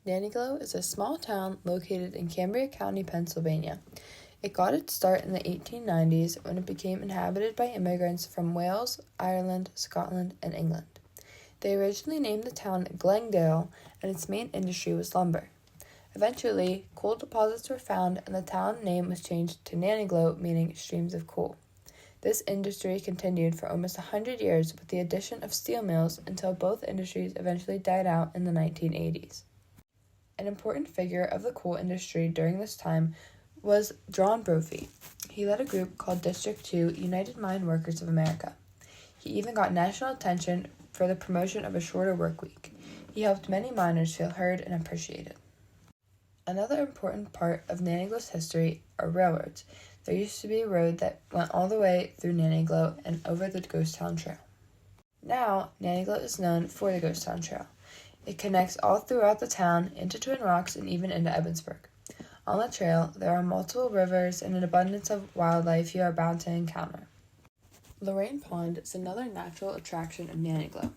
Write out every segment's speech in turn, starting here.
Nanty-Glo is a small town located in Cambria County, Pennsylvania. It got its start in the 1890s when it became inhabited by immigrants from Wales, Ireland, Scotland, and England. They originally named the town Glendale, and its main industry was lumber. Eventually, coal deposits were found, and the town name was changed to Nanty-Glo, meaning streams of coal. This industry continued for almost 100 years with the addition of steel mills until both industries eventually died out in the 1980s. An important figure of the coal industry during this time was John Brophy. He led a group called District 2 United Mine Workers of America. He even got national attention for the promotion of a shorter work week. He helped many miners feel heard and appreciated. Another important part of Nanty-Glo's history are railroads. There used to be a road that went all the way through Nanty-Glo and over the Ghost Town Trail. Now, Nanty-Glo is known for the Ghost Town Trail. It connects all throughout the town, into Twin Rocks, and even into Ebensburg. On the trail, there are multiple rivers and an abundance of wildlife you are bound to encounter. Lorraine Pond is another natural attraction of Nanty-Glo.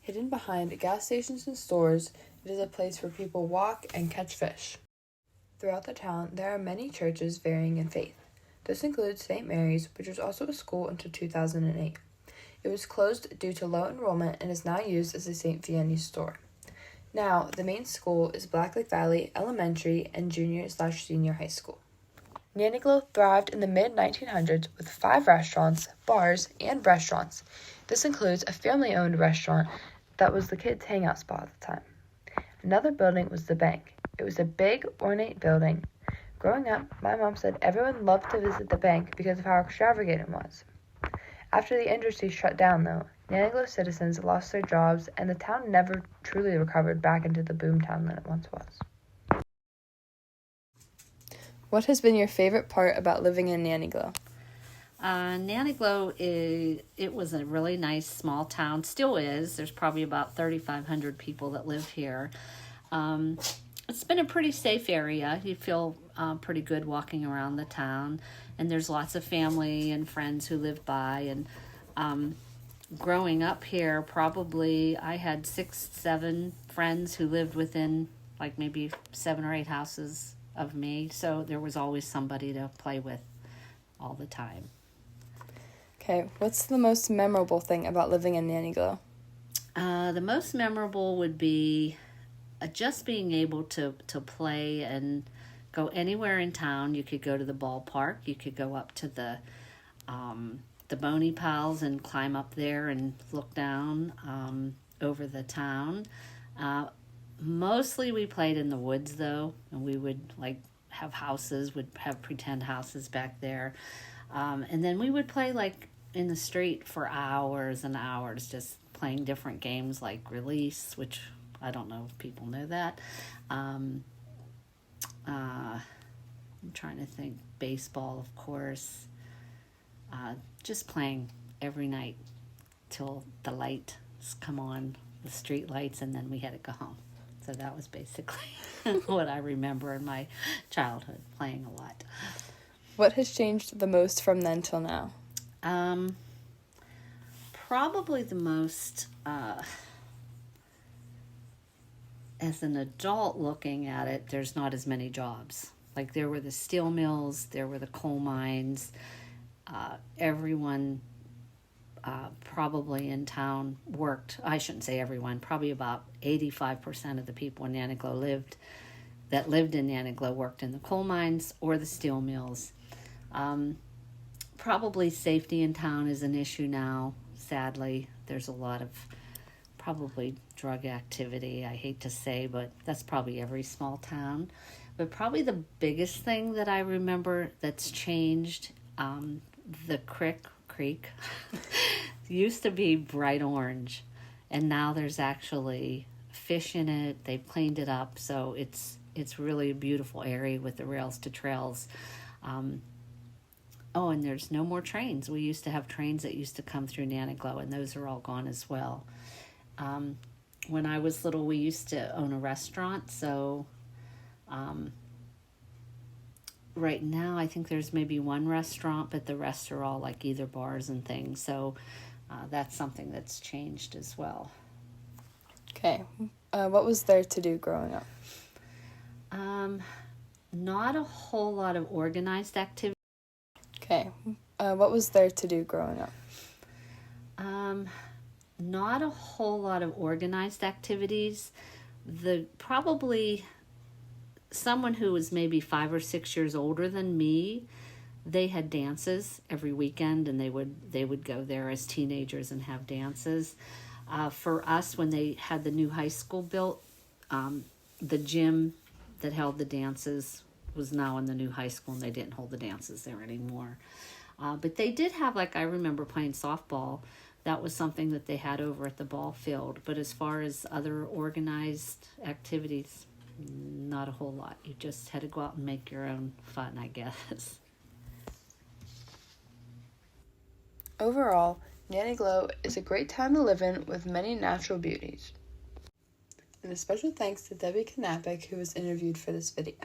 Hidden behind gas stations and stores, it is a place where people walk and catch fish. Throughout the town, there are many churches varying in faith. This includes St. Mary's, which was also a school until 2008. It was closed due to low enrollment and is now used as a St. Vianney's store. Now, the main school is Black Lake Valley Elementary and Junior/Senior High School. Nanty-Glo thrived in the mid-1900s with 5 restaurants, bars, and restaurants. This includes a family-owned restaurant that was the kids' hangout spot at the time. Another building was the bank. It was a big, ornate building. Growing up, my mom said everyone loved to visit the bank because of how extravagant it was. After the industry shut down, though, Nanty-Glo citizens lost their jobs, and the town never truly recovered back into the boomtown that it once was. What has been your favorite part about living in Nanty-Glo? Nanty-Glo, it was a really nice small town, still is. There's probably about 3,500 people that live here. It's been a pretty safe area. You feel pretty good walking around the town, and there's lots of family and friends who live by. And growing up here, probably I had 6, 7 friends who lived within like maybe 7 or 8 houses of me, so there was always somebody to play with all the time. Okay, what's the most memorable thing about living in Nanty-Glo? The most memorable would be just being able to play and go anywhere in town. You could go to the ballpark. You could go up to the Boney Pals and climb up there and look down over the town. Mostly we played in the woods, though, and we would have houses, would have pretend houses back there. And then we would play in the street for hours and hours, just playing different games like Release, which I don't know if people know that. I'm trying to think. Baseball, of course. Just playing every night till the lights come on, the street lights, and then we had to go home. So that was basically what I remember in my childhood, playing a lot. What has changed the most from then till now? Probably the most, as an adult looking at it, there's not as many jobs. Like there were the steel mills, there were the coal mines. Everyone probably in town worked. I shouldn't say everyone, probably about 85% of the people in Nanty-Glo lived in Nanty-Glo worked in the coal mines or the steel mills. Probably safety in town is an issue now. Sadly, there's a lot of probably drug activity. I hate to say, but that's probably every small town. But probably the biggest thing that I remember that's changed, the creek used to be bright orange, and now there's actually fish in it. They've cleaned it up, so it's really a beautiful area with the rails to trails. And there's no more trains. We used to have trains that used to come through Nanty-Glo, and those are all gone as well. When I was little, we used to own a restaurant, so right now I think there's maybe one restaurant, but the rest are all either bars and things, so that's something that's changed as well. Okay, what was there to do growing up? Not a whole lot of organized activity. Okay. What was there to do growing up? Not a whole lot of organized activities. Probably someone who was maybe 5 or 6 years older than me, they had dances every weekend, and they would go there as teenagers and have dances. For us, when they had the new high school built, the gym that held the dances was now in the new high school, and they didn't hold the dances there anymore. But they did have, like, I remember playing softball. That was something that they had over at the ball field. But as far as other organized activities, not a whole lot. You just had to go out and make your own fun, I guess. Overall, Nanty-Glo is a great town to live in with many natural beauties. And a special thanks to Debbie Knappich, who was interviewed for this video.